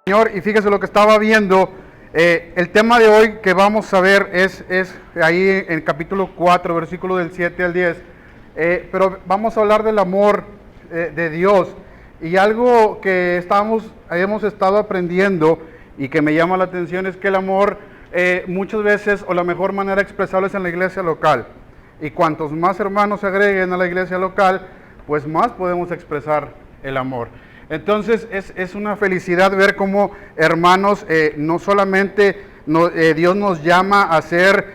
Señor, y fíjese lo que estaba viendo, el tema de hoy que vamos a ver es ahí en capítulo 4, versículo del 7 al 10, pero vamos a hablar del amor de Dios, y algo que hemos estado aprendiendo y que me llama la atención es que el amor muchas veces, o la mejor manera de expresarlo es en la iglesia local, y cuantos más hermanos se agreguen a la iglesia local, pues más podemos expresar el amor. Entonces es una felicidad ver cómo, hermanos, no solamente Dios nos llama a ser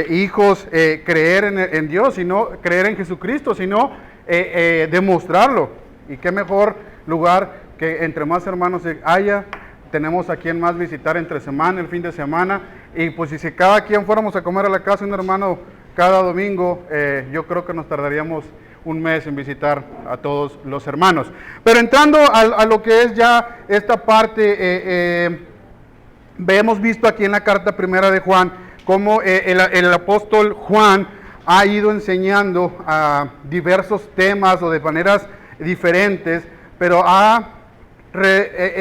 hijos, creer en Dios, sino creer en Jesucristo, sino demostrarlo. Y qué mejor lugar que entre más hermanos haya, tenemos a quien más visitar entre semana, el fin de semana, y pues si cada quien fuéramos a comer a la casa de un hermano cada domingo, yo creo que nos tardaríamos un mes en visitar a todos los hermanos. Pero entrando a lo que es ya esta parte, hemos visto aquí en la carta primera de Juan, cómo el apóstol Juan ha ido enseñando a diversos temas o de maneras diferentes, pero ha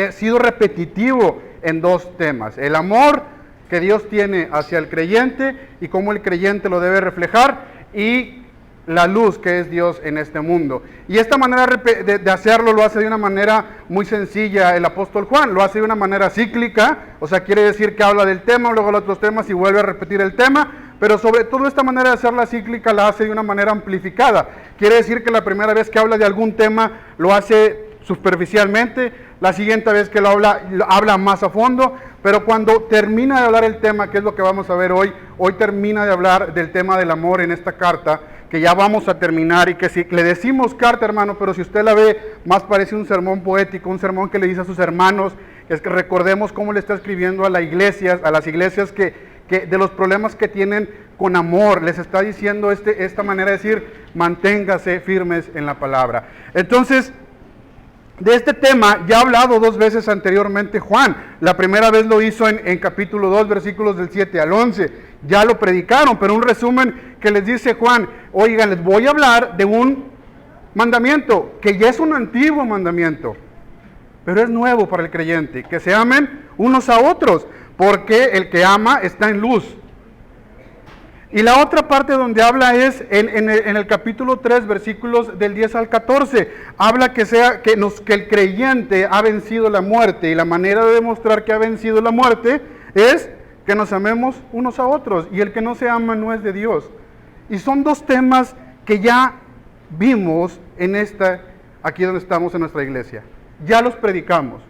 sido repetitivo en dos temas: el amor que Dios tiene hacia el creyente y cómo el creyente lo debe reflejar, y la luz que es Dios en este mundo. Y esta manera de hacerlo lo hace de una manera muy sencilla el apóstol Juan, lo hace de una manera cíclica, o sea, quiere decir que habla del tema, luego de otros temas y vuelve a repetir el tema, pero sobre todo esta manera de hacerla cíclica la hace de una manera amplificada. Quiere decir que la primera vez que habla de algún tema lo hace superficialmente, la siguiente vez que lo habla más a fondo, pero cuando termina de hablar el tema, que es lo que vamos a ver hoy termina de hablar del tema del amor en esta carta, que ya vamos a terminar, y que si le decimos carta, hermano, pero si usted la ve, más parece un sermón poético, un sermón que le dice a sus hermanos. Es que recordemos cómo le está escribiendo a las iglesias que de los problemas que tienen con amor, les está diciendo esta manera de decir: manténgase firmes en la palabra. Entonces, de este tema ya ha hablado dos veces anteriormente Juan. La primera vez lo hizo en capítulo 2, versículos del 7 al 11. Ya lo predicaron, pero un resumen que les dice Juan: oigan, les voy a hablar de un mandamiento que ya es un antiguo mandamiento, pero es nuevo para el creyente, que se amen unos a otros, porque el que ama está en luz. Y la otra parte donde habla es en el capítulo 3, versículos del 10 al 14. Habla que el creyente ha vencido la muerte, y la manera de demostrar que ha vencido la muerte es que nos amemos unos a otros, y el que no se ama no es de Dios. Y son dos temas que ya vimos aquí donde estamos en nuestra iglesia. Ya los predicamos.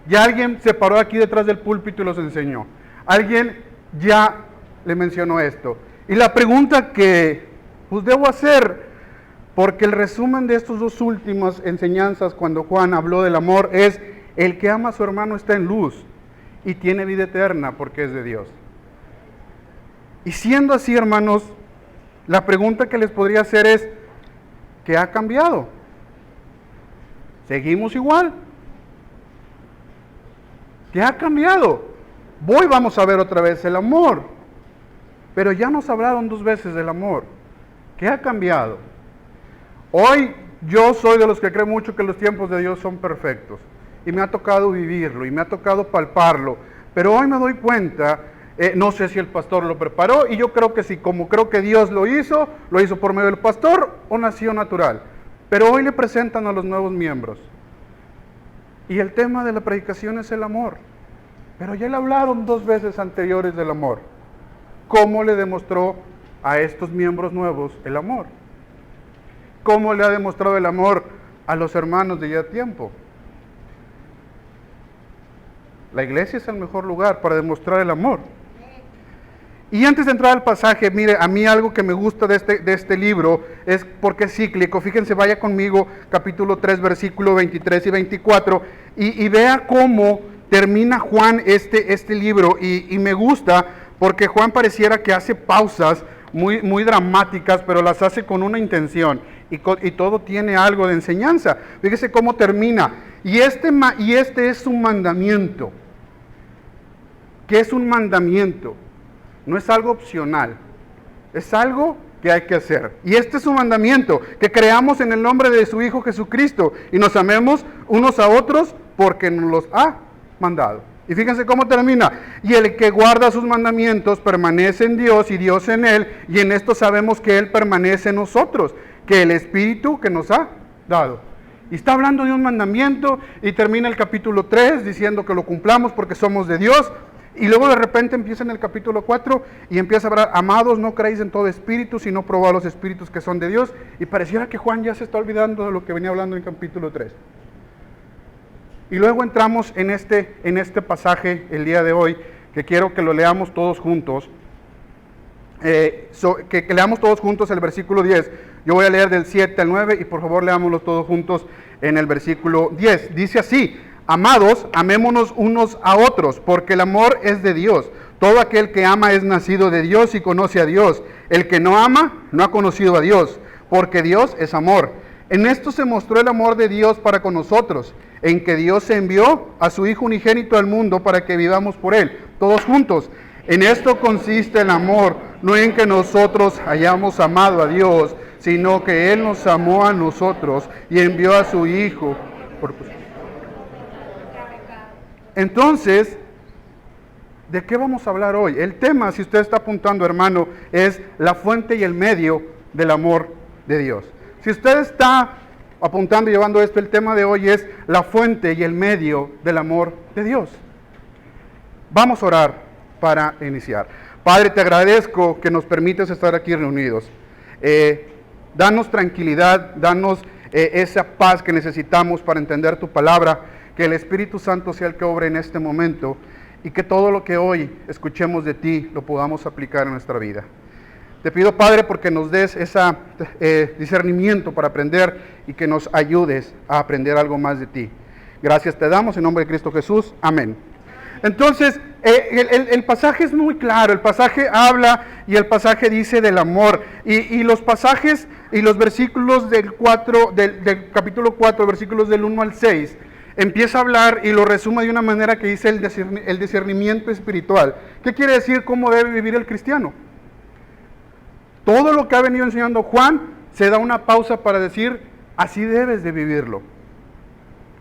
Ya alguien se paró aquí detrás del púlpito y los enseñó. Alguien ya le mencionó esto. Y la pregunta que pues debo hacer, porque el resumen de estas dos últimas enseñanzas cuando Juan habló del amor es: el que ama a su hermano está en luz y tiene vida eterna porque es de Dios. Y siendo así, hermanos, la pregunta que les podría hacer es: ¿qué ha cambiado? ¿Seguimos igual? ¿Qué ha cambiado? Hoy vamos a ver otra vez el amor. Pero ya nos hablaron dos veces del amor. ¿Qué ha cambiado? Hoy yo soy de los que creen mucho que los tiempos de Dios son perfectos. Y me ha tocado vivirlo, y me ha tocado palparlo. Pero hoy me doy cuenta, no sé si el pastor lo preparó, y yo creo que sí, como creo que Dios lo hizo por medio del pastor, o nació natural. Pero hoy le presentan a los nuevos miembros. Y el tema de la predicación es el amor. Pero ya le hablaron dos veces anteriores del amor. ¿Cómo le demostró a estos miembros nuevos el amor? ¿Cómo le ha demostrado el amor a los hermanos de ya tiempo? La iglesia es el mejor lugar para demostrar el amor. Y antes de entrar al pasaje, mire, a mí algo que me gusta de este libro es porque es cíclico. Fíjense, vaya conmigo, capítulo 3, versículo 23 y 24, y vea cómo termina Juan este libro, y me gusta porque Juan pareciera que hace pausas muy dramáticas, pero las hace con una intención, y todo tiene algo de enseñanza. Fíjese cómo termina: y este es un mandamiento. ¿Qué es un mandamiento? No es algo opcional, es algo que hay que hacer. Y este es un mandamiento: que creamos en el nombre de su Hijo Jesucristo, y nos amemos unos a otros porque nos los ha mandado. Y fíjense cómo termina. Y el que guarda sus mandamientos permanece en Dios y Dios en él. Y en esto sabemos que Él permanece en nosotros, que el Espíritu que nos ha dado. Y está hablando de un mandamiento y termina el capítulo 3 diciendo que lo cumplamos porque somos de Dios. Y luego de repente empieza en el capítulo 4 y empieza a hablar: amados, no creáis en todo espíritu, sino probad los espíritus que son de Dios. Y pareciera que Juan ya se está olvidando de lo que venía hablando en el capítulo 3. Y luego entramos en este pasaje el día de hoy, que quiero que lo leamos todos juntos. Que leamos todos juntos el versículo 10. Yo voy a leer del 7 al 9 y por favor leámoslo todos juntos en el versículo 10. Dice así: amados, amémonos unos a otros, porque el amor es de Dios. Todo aquel que ama es nacido de Dios y conoce a Dios. El que no ama no ha conocido a Dios, porque Dios es amor. En esto se mostró el amor de Dios para con nosotros, en que Dios envió a su Hijo unigénito al mundo para que vivamos por Él. Todos juntos. En esto consiste el amor, no en que nosotros hayamos amado a Dios, sino que Él nos amó a nosotros y envió a su Hijo. Entonces, ¿de qué vamos a hablar hoy? El tema, si usted está apuntando, hermano, es la fuente y el medio del amor de Dios. Si usted está apuntando y llevando esto, el tema de hoy es la fuente y el medio del amor de Dios. Vamos a orar para iniciar. Padre, te agradezco que nos permites estar aquí reunidos. Danos tranquilidad, danos esa paz que necesitamos para entender tu palabra, que el Espíritu Santo sea el que obre en este momento y que todo lo que hoy escuchemos de ti lo podamos aplicar en nuestra vida. Te pido, Padre, porque nos des ese discernimiento para aprender y que nos ayudes a aprender algo más de ti. Gracias te damos en nombre de Cristo Jesús. Amén. Entonces, el pasaje es muy claro. El pasaje habla y el pasaje dice del amor. Y los pasajes y los versículos del capítulo 4, versículos del 1 al 6, empieza a hablar y lo resume de una manera que dice el discernimiento espiritual. ¿Qué quiere decir cómo debe vivir el cristiano? Todo lo que ha venido enseñando Juan se da una pausa para decir: así debes de vivirlo.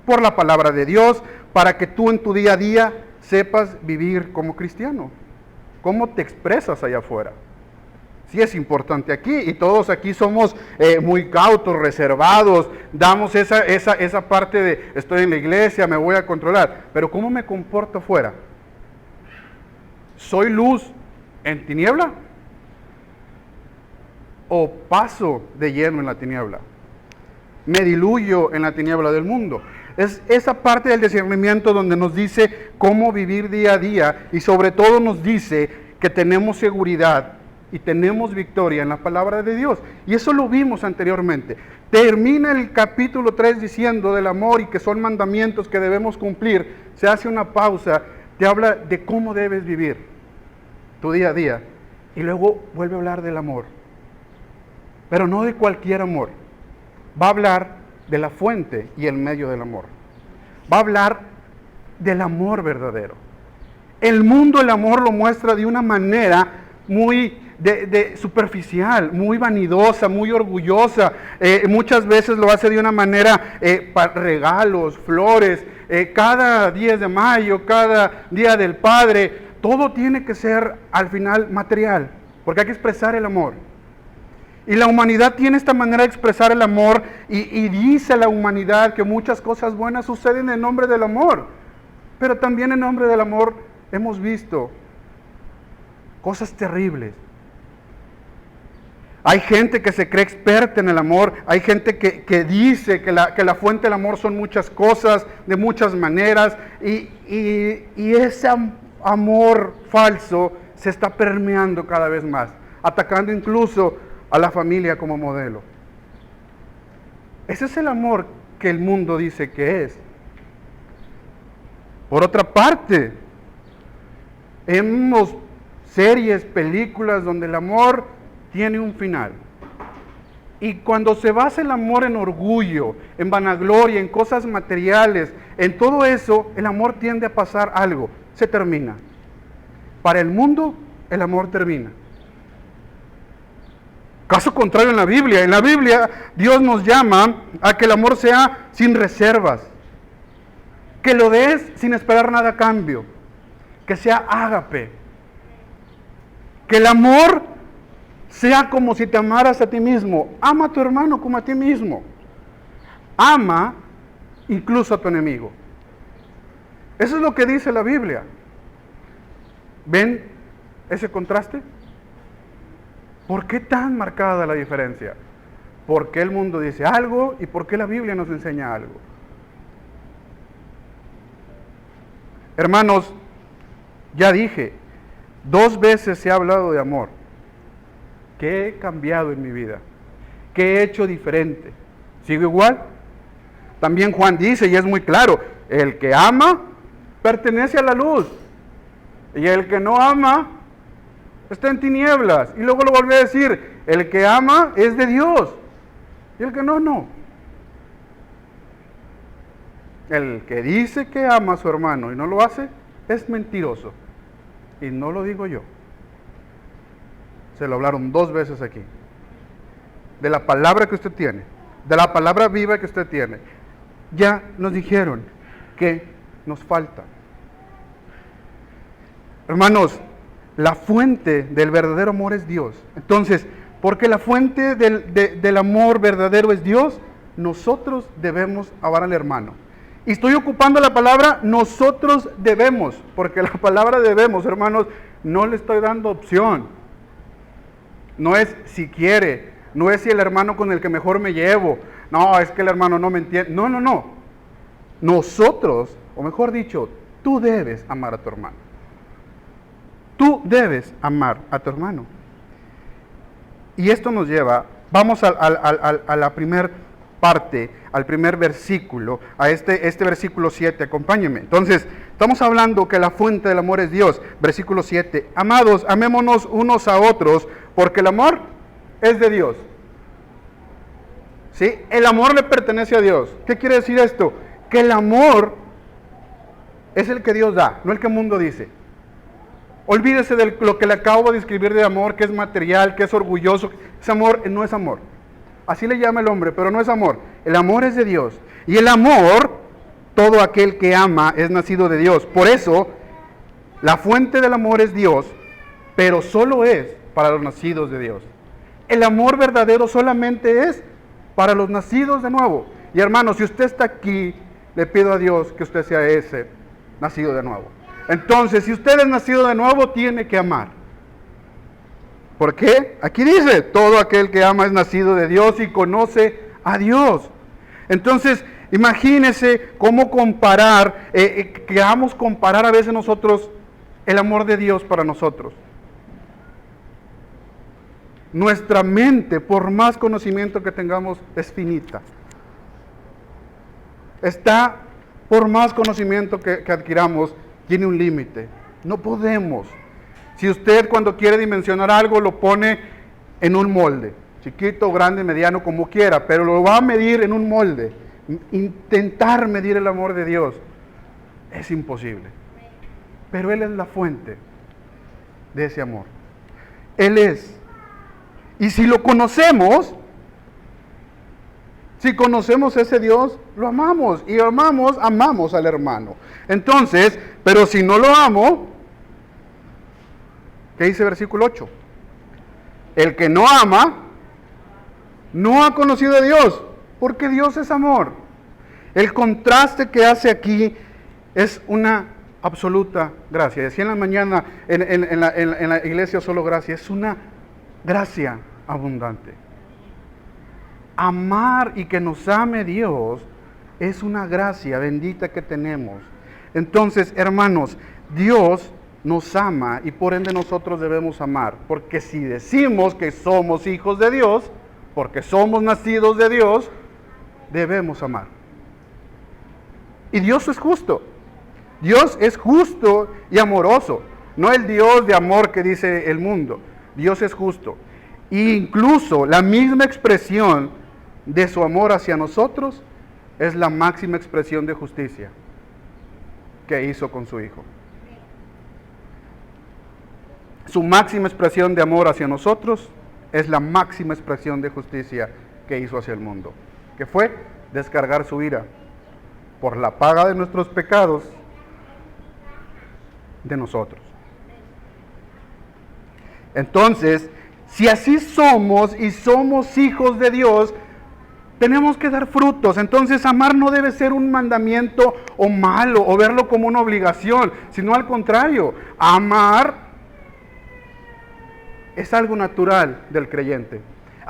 Por la palabra de Dios, para que tú en tu día a día sepas vivir como cristiano. ¿Cómo te expresas allá afuera? Sí es importante aquí, y todos aquí somos muy cautos, reservados, damos esa parte de estoy en la iglesia, me voy a controlar, pero ¿cómo me comporto afuera? ¿Soy luz en tiniebla? ¿O paso de lleno en la tiniebla? ¿Me diluyo en la tiniebla del mundo? Es esa parte del discernimiento donde nos dice cómo vivir día a día, y sobre todo nos dice que tenemos seguridad y tenemos victoria en la palabra de Dios. Y eso lo vimos anteriormente. Termina el capítulo 3 diciendo del amor y que son mandamientos que debemos cumplir. Se hace una pausa, te habla de cómo debes vivir tu día a día, y luego vuelve a hablar del amor. Pero no de cualquier amor. Va a hablar de la fuente y el medio del amor. Va a hablar del amor verdadero. El mundo el amor lo muestra de una manera muy superficial, muy vanidosa, muy orgullosa. Muchas veces lo hace de una manera regalos, flores, cada 10 de mayo, cada día del Padre. Todo tiene que ser al final material, porque hay que expresar el amor. Y la humanidad tiene esta manera de expresar el amor y dice la humanidad que muchas cosas buenas suceden en nombre del amor. Pero también en nombre del amor hemos visto cosas terribles. Hay gente que se cree experta en el amor, hay gente que dice que la fuente del amor son muchas cosas, de muchas maneras, y ese amor falso se está permeando cada vez más, atacando incluso a la familia como modelo. Ese es el amor que el mundo dice que es. Por otra parte, vemos series, películas donde el amor tiene un final. Y cuando se basa el amor en orgullo, en vanagloria, en cosas materiales, en todo eso, el amor tiende a pasar algo, se termina. Para el mundo, el amor termina. Caso contrario en la Biblia Dios nos llama a que el amor sea sin reservas. que lo des sin esperar nada a cambio, que sea ágape, que el amor sea como si te amaras a ti mismo. Ama a tu hermano como a ti mismo. Ama incluso a tu enemigo. Eso es lo que dice la Biblia. ¿Ven ese contraste? ¿Por qué tan marcada la diferencia? ¿Por qué el mundo dice algo y por qué la Biblia nos enseña algo? Hermanos, ya dije, 2 veces se ha hablado de amor. ¿Qué he cambiado en mi vida? ¿Qué he hecho diferente? ¿Sigo igual? También Juan dice, y es muy claro, el que ama pertenece a la luz, y el que no ama está en tinieblas. Y luego lo volví a decir, el que ama es de Dios, y el que no, no. El que dice que ama a su hermano y no lo hace, es mentiroso. Y no lo digo yo. Se lo hablaron 2 veces aquí. De la palabra que usted tiene, de la palabra viva que usted tiene. Ya nos dijeron que nos falta. Hermanos, la fuente del verdadero amor es Dios. Entonces, porque la fuente del amor verdadero es Dios, nosotros debemos amar al hermano. Y estoy ocupando la palabra nosotros debemos, porque la palabra debemos, hermanos, no le estoy dando opción. No es si quiere, no es si el hermano con el que mejor me llevo. No, es que el hermano no me entiende. No, no, no. Nosotros, o mejor dicho, tú debes amar a tu hermano. Tú debes amar a tu hermano. Y esto nos lleva, vamos a la primera parte, al primer versículo, a este versículo 7, acompáñenme. Entonces, estamos hablando que la fuente del amor es Dios. Versículo 7, amados, amémonos unos a otros, porque el amor es de Dios. ¿Sí? El amor le pertenece a Dios. ¿Qué quiere decir esto? Que el amor es el que Dios da, no el que el mundo dice. Olvídese de lo que le acabo de describir de amor, que es material, que es orgulloso. Ese amor no es amor. Así le llama el hombre, pero no es amor. El amor es de Dios. Y el amor, todo aquel que ama es nacido de Dios. Por eso, la fuente del amor es Dios, pero solo es para los nacidos de Dios. El amor verdadero solamente es para los nacidos de nuevo. Y hermano, si usted está aquí, le pido a Dios que usted sea ese nacido de nuevo. Entonces, si usted es nacido de nuevo, tiene que amar. ¿Por qué? Aquí dice, todo aquel que ama es nacido de Dios y conoce a Dios. Entonces, imagínese cómo comparar, queramos comparar a veces nosotros el amor de Dios para nosotros. Nuestra mente, por más conocimiento que tengamos, es finita. Por más conocimiento que adquiramos, tiene un límite. No podemos. Si usted cuando quiere dimensionar algo lo pone en un molde, chiquito, grande, mediano, como quiera, pero lo va a medir en un molde. Intentar medir el amor de Dios es imposible. Pero Él es la fuente de ese amor. Él es. Y si lo conocemos, si conocemos a ese Dios, lo amamos. Y amamos al hermano. Entonces, pero si no lo amo, ¿qué dice versículo 8? El que no ama, no ha conocido a Dios, porque Dios es amor. El contraste que hace aquí es una absoluta gracia. Decía en la mañana en la iglesia solo gracia, es una gracia abundante. Amar y que nos ame Dios es una gracia bendita que tenemos. Entonces, hermanos, Dios nos ama y por ende nosotros debemos amar. Porque si decimos que somos hijos de Dios, porque somos nacidos de Dios, debemos amar. Y Dios es justo. Dios es justo y amoroso. No el Dios de amor que dice el mundo. Dios es justo. E incluso la misma expresión de su amor hacia nosotros es la máxima expresión de justicia que hizo con su Hijo. Su máxima expresión de amor hacia nosotros es la máxima expresión de justicia que hizo hacia el mundo, que fue descargar su ira por la paga de nuestros pecados de nosotros. Entonces, si así somos y somos hijos de Dios, tenemos que dar frutos. Entonces, amar no debe ser un mandamiento o malo o verlo como una obligación, sino al contrario, amar es algo natural del creyente.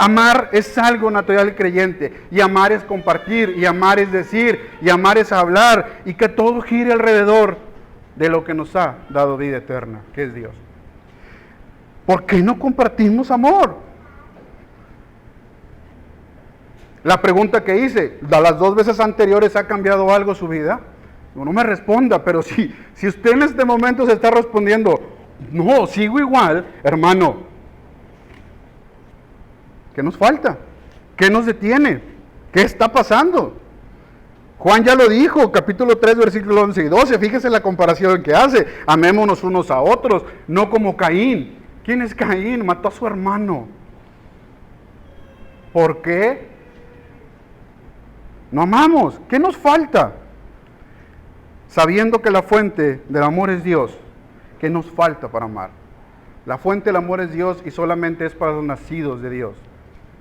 Amar es algo natural del creyente, y amar es compartir, y amar es decir, y amar es hablar, y que todo gire alrededor de lo que nos ha dado vida eterna, que es Dios. ¿Por qué no compartimos amor? La pregunta que hice, ¿de las 2 veces anteriores ha cambiado algo su vida? No me responda, pero si usted en este momento se está respondiendo, no, sigo igual, hermano, ¿qué nos falta? ¿Qué nos detiene? ¿Qué está pasando? Juan ya lo dijo, capítulo 3, versículos 11 y 12, fíjese la comparación que hace, amémonos unos a otros, no como Caín. ¿Quién es Caín? Mató a su hermano. ¿Por qué? No amamos. ¿Qué nos falta? Sabiendo que la fuente del amor es Dios, ¿qué nos falta para amar? La fuente del amor es Dios y solamente es para los nacidos de Dios.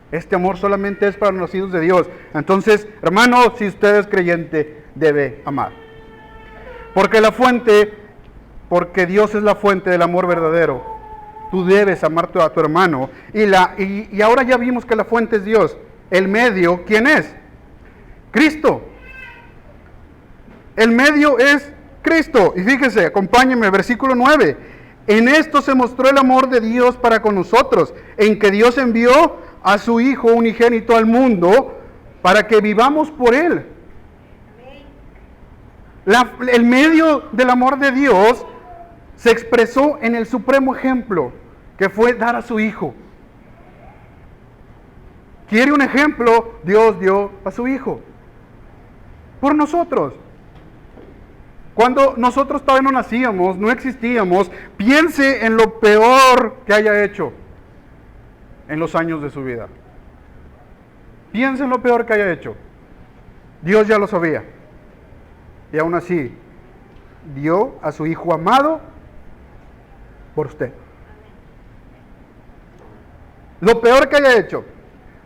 Este amor solamente es para los nacidos de Dios. Entonces, hermano, si usted es creyente, debe amar. Porque Dios es la fuente del amor verdadero. Tú debes amar a tu hermano. Y ahora ya vimos que la fuente es Dios. El medio, ¿quién es? Cristo. El medio es Cristo. Y fíjese, acompáñenme, versículo 9. En esto se mostró el amor de Dios para con nosotros, en que Dios envió a su Hijo unigénito al mundo para que vivamos por Él. El medio del amor de Dios se expresó en el supremo ejemplo, que fue dar a su Hijo. ¿Quiere un ejemplo? Dios dio a su Hijo por nosotros. Cuando nosotros todavía no nacíamos, no existíamos, piense en lo peor que haya hecho en los años de su vida. Piense en lo peor que haya hecho. Dios ya lo sabía. Y aún así, dio a su Hijo amado por usted. Lo peor que haya hecho.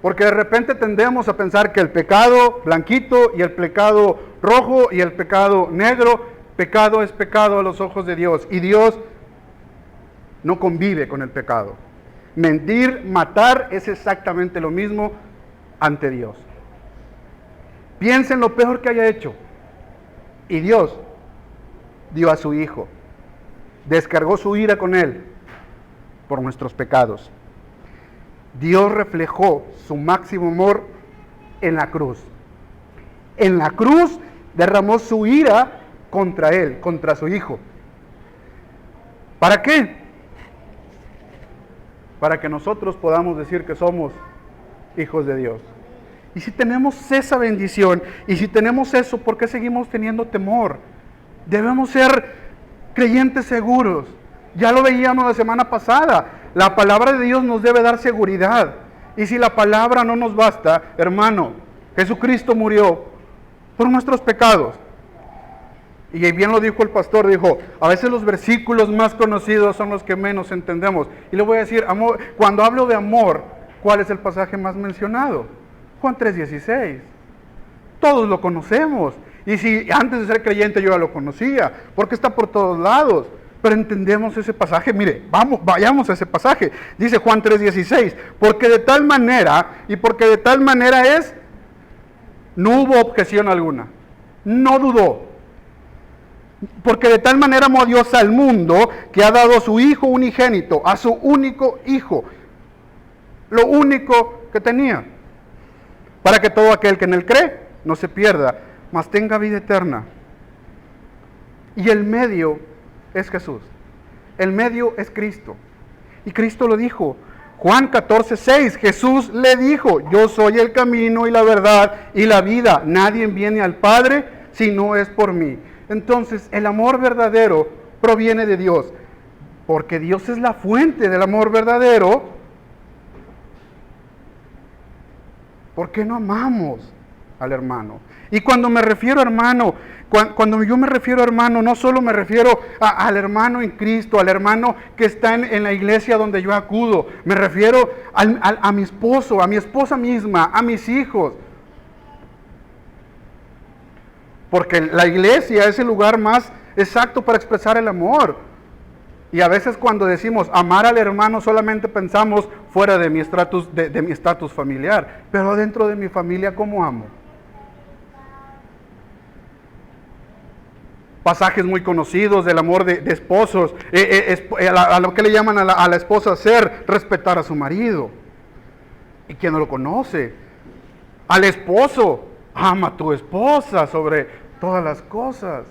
Porque de repente tendemos a pensar que el pecado blanquito y el pecado rojo y el pecado negro, pecado es pecado a los ojos de Dios. Y Dios no convive con el pecado. Mentir, matar es exactamente lo mismo ante Dios. Piensa en lo peor que haya hecho. Y Dios dio a su Hijo. Descargó su ira con Él por nuestros pecados. Dios reflejó su máximo amor en la cruz. En la cruz derramó su ira contra Él, contra su Hijo. ¿Para qué? Para que nosotros podamos decir que somos hijos de Dios. Y si tenemos esa bendición, y si tenemos eso, ¿por qué seguimos teniendo temor? Debemos ser creyentes seguros. Ya lo veíamos la semana pasada. La palabra de Dios nos debe dar seguridad. Y si la palabra no nos basta, hermano, Jesucristo murió por nuestros pecados. Y bien lo dijo el pastor, dijo, a veces los versículos más conocidos son los que menos entendemos. Y le voy a decir, amor, cuando hablo de amor, ¿cuál es el pasaje más mencionado? Juan 3:16. Todos lo conocemos. Y si antes de ser creyente yo ya lo conocía, porque está por todos lados. Pero entendemos ese pasaje. Mire, vayamos a ese pasaje. Dice Juan 3:16, porque de tal manera es, no hubo objeción alguna. No dudó. Porque de tal manera amó Dios al mundo que ha dado a su Hijo unigénito, a su único Hijo, lo único que tenía, para que todo aquel que en Él cree no se pierda, mas tenga vida eterna. Y el medio es Jesús, el medio es Cristo, y Cristo lo dijo. Juan 14:6, Jesús le dijo, yo soy el camino y la verdad y la vida, nadie viene al Padre si no es por mí. Entonces, el amor verdadero proviene de Dios, porque Dios es la fuente del amor verdadero. ¿Por qué no amamos? al hermano. Y cuando me refiero a hermano, cuando yo me refiero a hermano, no solo me refiero al hermano en Cristo, al hermano que está en la iglesia donde yo acudo. Me refiero a mi esposo, a mi esposa misma, a mis hijos. Porque la iglesia es el lugar más exacto para expresar el amor. Y a veces cuando decimos amar al hermano solamente pensamos fuera de mi estatus familiar. Pero dentro de mi familia, ¿cómo amo? Pasajes muy conocidos del amor de esposos. A lo que le llaman a la esposa ser, respetar a su marido. ¿Y quién no lo conoce? Al esposo, ama a tu esposa sobre todas las cosas.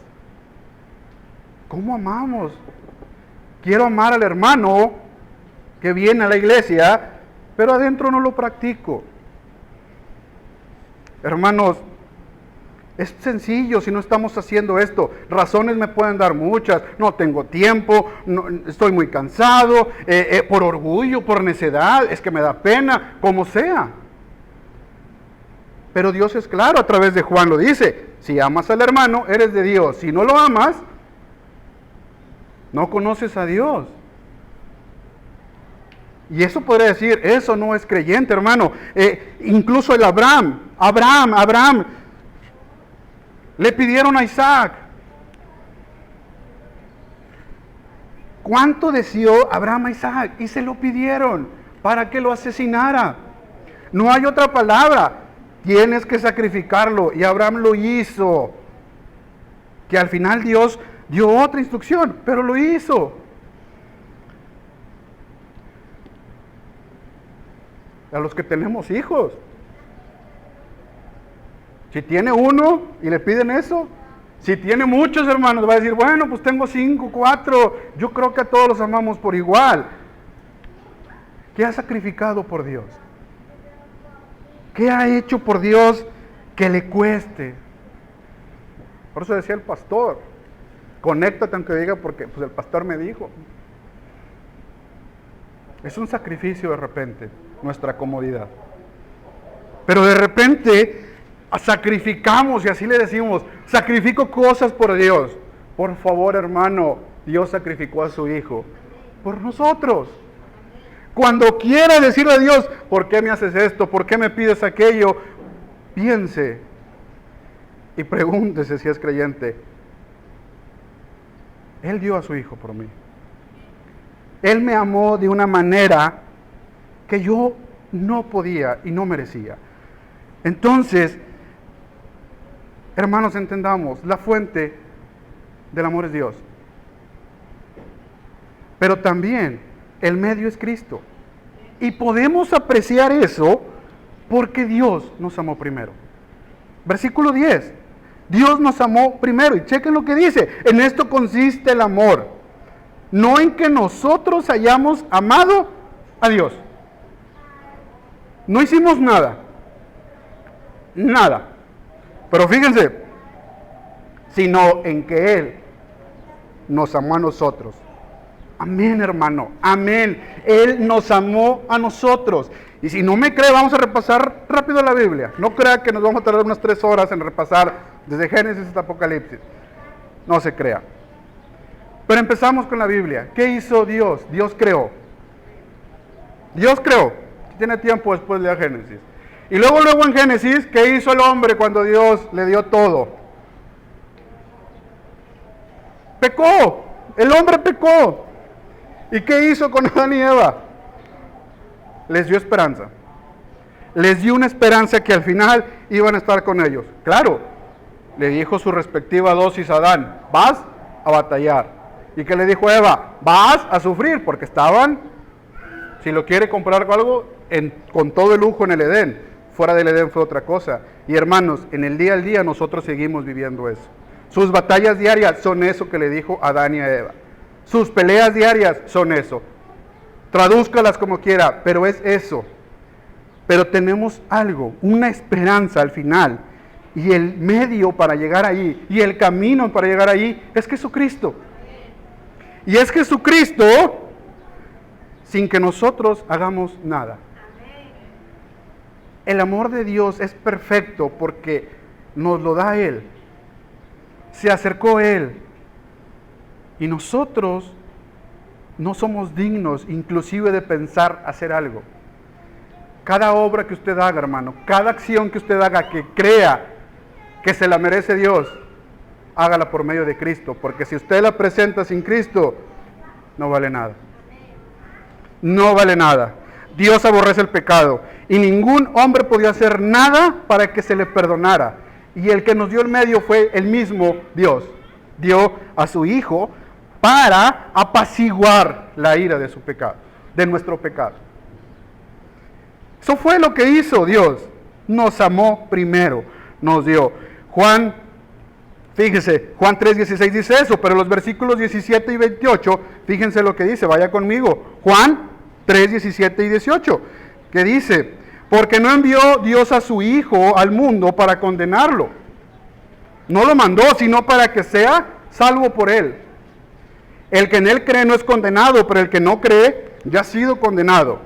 ¿Cómo amamos? Quiero amar al hermano que viene a la iglesia, pero adentro no lo practico. Hermanos, es sencillo si no estamos haciendo esto. Razones me pueden dar muchas. No tengo tiempo, estoy muy cansado, por orgullo, por necedad, es que me da pena, como sea. Pero Dios es claro, a través de Juan lo dice: si amas al hermano, eres de Dios. Si no lo amas, no conoces a Dios. Y eso podría decir, eso no es creyente, hermano. Incluso el Abraham, le pidieron a Isaac. ¿Cuánto deseó Abraham a Isaac? Y se lo pidieron para que lo asesinara. No hay otra palabra. Tienes que sacrificarlo. Y Abraham lo hizo. Que al final Dios dio otra instrucción, pero lo hizo. A los que tenemos hijos, si tiene uno y le piden eso, si tiene muchos hermanos, va a decir, bueno, pues tengo 5, 4, yo creo que a todos los amamos por igual. ¿Qué ha sacrificado por Dios? ¿Qué ha hecho por Dios que le cueste? Por eso decía el pastor, conéctate aunque diga, porque pues el pastor me dijo. Es un sacrificio de repente, nuestra comodidad. Pero de repente sacrificamos, y así le decimos, sacrifico cosas por Dios. Por favor, hermano, Dios sacrificó a su Hijo por nosotros. Cuando quiera decirle a Dios, ¿por qué me haces esto? ¿Por qué me pides aquello? Piense y pregúntese si es creyente. Él dio a su Hijo por mí. Él me amó de una manera que yo no podía y no merecía. Entonces, hermanos, entendamos, la fuente del amor es Dios. Pero también el medio es Cristo. Y podemos apreciar eso porque Dios nos amó primero. Versículo 10. Dios nos amó primero. Y chequen lo que dice. En esto consiste el amor. No en que nosotros hayamos amado a Dios. No hicimos nada. Nada. Pero fíjense, sino en que Él nos amó a nosotros. Amén, hermano. Amén. Él nos amó a nosotros. Y si no me cree, vamos a repasar rápido la Biblia. No crea que nos vamos a tardar unas 3 horas en repasar desde Génesis hasta Apocalipsis. No se crea. Pero empezamos con la Biblia. ¿Qué hizo Dios? Dios creó. Dios creó. Tiene tiempo después de Génesis. Y luego en Génesis, ¿qué hizo el hombre cuando Dios le dio todo? Pecó. El hombre pecó. ¿Y qué hizo con Adán y Eva? Les dio esperanza. Les dio una esperanza que al final iban a estar con ellos. Claro, le dijo su respectiva dosis a Adán, vas a batallar. ¿Y qué le dijo a Eva? Vas a sufrir, porque estaban, si lo quiere comprar con algo, con todo el lujo en el Edén. Fuera del Edén fue otra cosa. Y hermanos, en el día al día nosotros seguimos viviendo eso. Sus batallas diarias son eso que le dijo a Adán y a Eva. Sus peleas diarias son eso. Tradúzcalas como quiera, pero es eso. Pero tenemos algo, una esperanza al final. Y el medio para llegar ahí, y el camino para llegar ahí, es Jesucristo. Y es Jesucristo sin que nosotros hagamos nada. El amor de Dios es perfecto porque nos lo da Él. Se acercó Él. Y nosotros no somos dignos inclusive de pensar hacer algo. Cada obra que usted haga, hermano, cada acción que usted haga que crea que se la merece Dios, hágala por medio de Cristo, porque si usted la presenta sin Cristo, no vale nada. No vale nada. Dios aborrece el pecado y ningún hombre podía hacer nada para que se le perdonara. Y el que nos dio el medio fue el mismo Dios. Dio a su Hijo para apaciguar la ira de su pecado, de nuestro pecado. Eso fue lo que hizo Dios. Nos amó primero, nos dio. Fíjese, Juan 3:16 dice eso, pero los versículos 17 y 28, fíjense lo que dice, vaya conmigo. Juan 3:17 y 18, que dice, porque no envió Dios a su Hijo al mundo para condenarlo. No lo mandó, sino para que sea salvo por él. El que en él cree no es condenado, pero el que no cree ya ha sido condenado,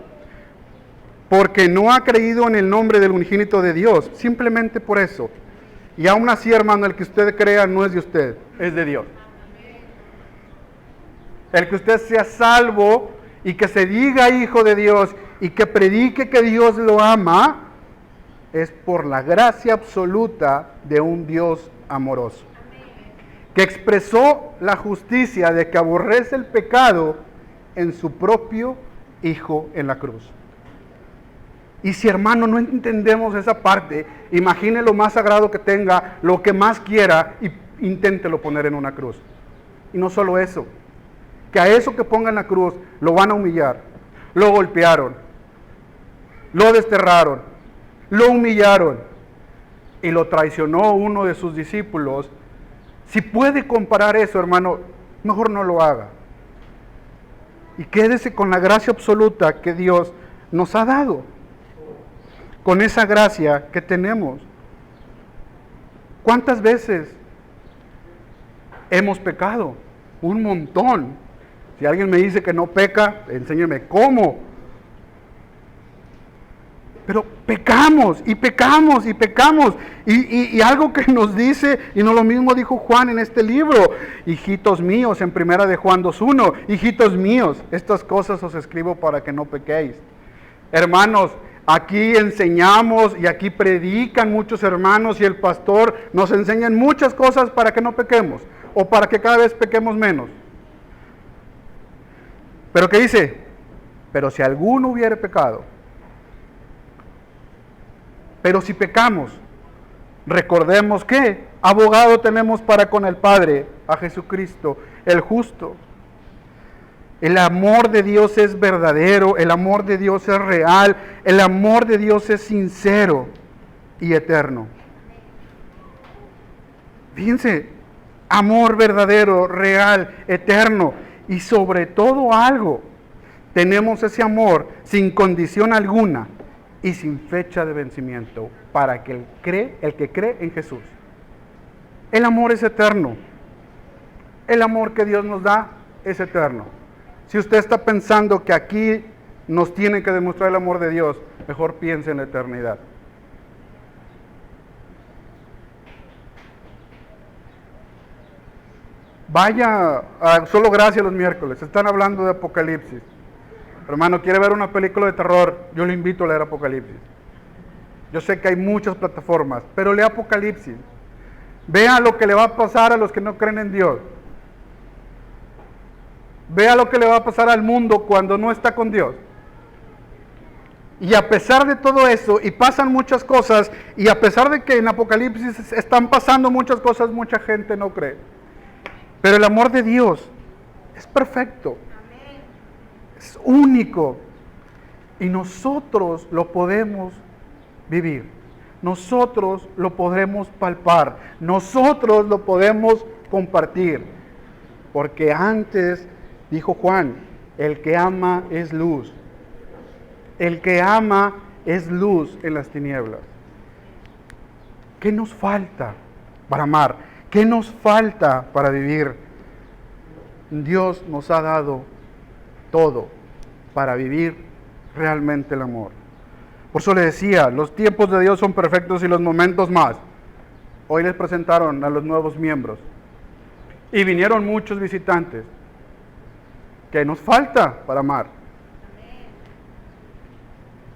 porque no ha creído en el nombre del unigénito de Dios, simplemente por eso. Y aún así, hermano, el que usted crea no es de usted, es de Dios. El que usted sea salvo y que se diga hijo de Dios y que predique que Dios lo ama, es por la gracia absoluta de un Dios amoroso, que expresó la justicia de que aborrece el pecado en su propio Hijo en la cruz. Y si, hermano, no entendemos esa parte, imagine lo más sagrado que tenga, lo que más quiera, y inténtelo poner en una cruz. Y no solo eso, que a eso que ponga en la cruz lo van a humillar, lo golpearon, lo desterraron, lo humillaron y lo traicionó uno de sus discípulos. Si puede comparar eso, hermano, mejor no lo haga. Y quédese con la gracia absoluta que Dios nos ha dado. Con esa gracia que tenemos. ¿Cuántas veces hemos pecado? Un montón. Si alguien me dice que no peca, enséñeme cómo. Pero pecamos y pecamos y pecamos. Y algo que nos dice, y no lo mismo dijo Juan en este libro, hijitos míos, en primera de Juan 2:1, hijitos míos, estas cosas os escribo para que no pequéis. Hermanos, aquí enseñamos y aquí predican muchos hermanos y el pastor nos enseñan muchas cosas para que no pequemos o para que cada vez pequemos menos. Pero ¿qué dice? Pero si alguno hubiere pecado, pero si pecamos, recordemos que abogado tenemos para con el Padre, a Jesucristo, el justo. El amor de Dios es verdadero, el amor de Dios es real, el amor de Dios es sincero y eterno. Fíjense, amor verdadero, real, eterno y sobre todo algo. Tenemos ese amor sin condición alguna y sin fecha de vencimiento para que el que cree en Jesús. El amor es eterno. El amor que Dios nos da es eterno. Si usted está pensando que aquí nos tiene que demostrar el amor de Dios, mejor piense en la eternidad. Vaya a Solo Gracia los miércoles, están hablando de Apocalipsis. Hermano, ¿quiere ver una película de terror? Yo le invito a leer Apocalipsis. Yo sé que hay muchas plataformas, pero lea Apocalipsis. Vea lo que le va a pasar a los que no creen en Dios. Vea lo que le va a pasar al mundo cuando no está con Dios. Y a pesar de todo eso, y pasan muchas cosas, y a pesar de que en Apocalipsis están pasando muchas cosas, mucha gente no cree. Pero el amor de Dios es perfecto, es único, y nosotros lo podemos vivir, nosotros lo podemos palpar, nosotros lo podemos compartir, porque antes dijo Juan, el que ama es luz. El que ama es luz en las tinieblas. ¿Qué nos falta para amar? ¿Qué nos falta para vivir? Dios nos ha dado todo para vivir realmente el amor. Por eso le decía, los tiempos de Dios son perfectos y los momentos más. Hoy les presentaron a los nuevos miembros. Y vinieron muchos visitantes. ¿Qué nos falta para amar?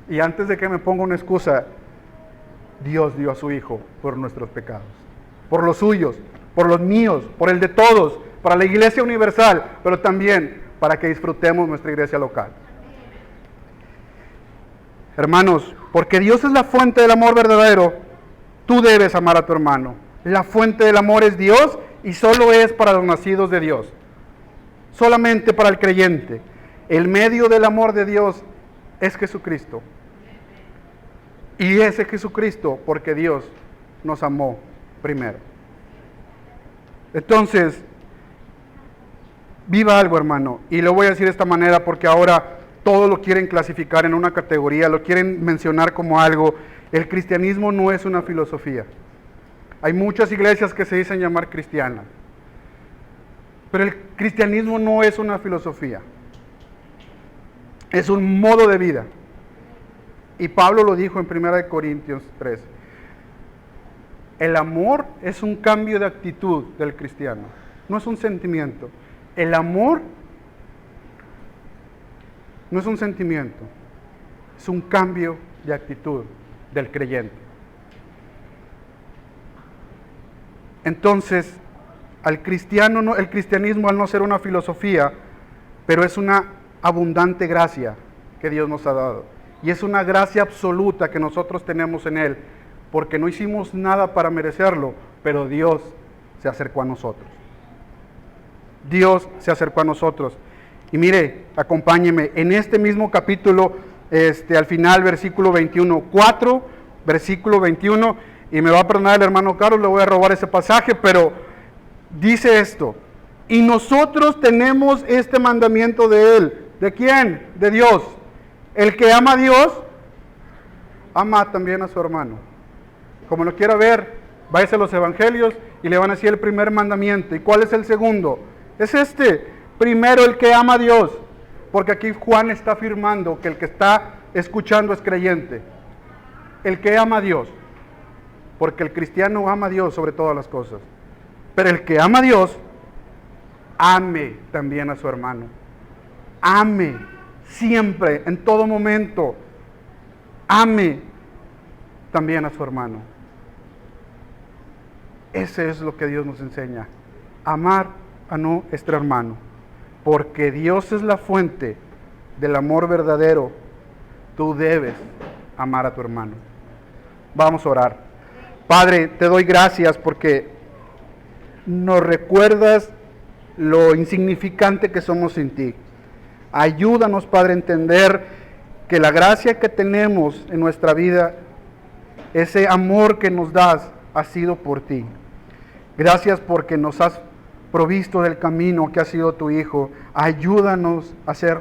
Y antes de que me ponga una excusa, Dios dio a su Hijo por nuestros pecados, por los suyos, por los míos, por el de todos, para la iglesia universal, pero también para que disfrutemos nuestra iglesia local. Hermanos, porque Dios es la fuente del amor verdadero, tú debes amar a tu hermano. La fuente del amor es Dios y solo es para los nacidos de Dios. Solamente para el creyente. El medio del amor de Dios es Jesucristo. Y ese Jesucristo porque Dios nos amó primero. Entonces, viva algo, hermano. Y lo voy a decir de esta manera porque ahora todo lo quieren clasificar en una categoría, lo quieren mencionar como algo. El cristianismo no es una filosofía. Hay muchas iglesias que se dicen llamar cristianas. Pero el cristianismo no es una filosofía. Es un modo de vida. Y Pablo lo dijo en 1 Corintios 3. El amor es un cambio de actitud del cristiano. No es un sentimiento. El amor no es un sentimiento. Es un cambio de actitud del creyente. Entonces, el cristianismo al no ser una filosofía, pero es una abundante gracia que Dios nos ha dado. Y es una gracia absoluta que nosotros tenemos en Él, porque no hicimos nada para merecerlo, pero Dios se acercó a nosotros. Dios se acercó a nosotros. Y mire, acompáñeme, en este mismo capítulo, al final, versículo 21, 4, versículo 21, y me va a perdonar el hermano Carlos, le voy a robar ese pasaje, pero dice esto: y nosotros tenemos este mandamiento de Él. ¿De quién? De Dios. El que ama a Dios, ama también a su hermano. Como lo quiera ver, váyase a los evangelios y le van a decir el primer mandamiento. ¿Y cuál es el segundo? Es este. Primero, el que ama a Dios. Porque aquí Juan está afirmando que el que está escuchando es creyente. El que ama a Dios. Porque el cristiano ama a Dios sobre todas las cosas. Pero el que ama a Dios, ame también a su hermano. Ame. Siempre, en todo momento, ame también a su hermano. Ese es lo que Dios nos enseña. Amar a nuestro hermano. Porque Dios es la fuente del amor verdadero. Tú debes amar a tu hermano. Vamos a orar. Padre, te doy gracias porque nos recuerdas lo insignificante que somos sin ti. Ayúdanos, Padre, a entender que la gracia que tenemos en nuestra vida, ese amor que nos das, ha sido por ti. Gracias porque nos has provisto del camino que ha sido tu Hijo. Ayúdanos a ser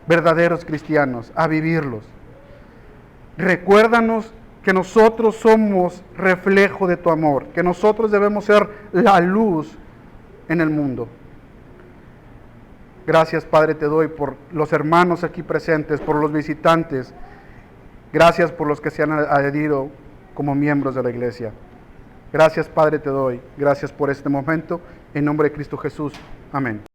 verdaderos cristianos, a vivirlos. Recuérdanos que nosotros somos reflejo de tu amor, que nosotros debemos ser la luz en el mundo. Gracias, Padre, te doy por los hermanos aquí presentes, por los visitantes. Gracias por los que se han adherido como miembros de la iglesia. Gracias, Padre, te doy. Gracias por este momento. En nombre de Cristo Jesús. Amén.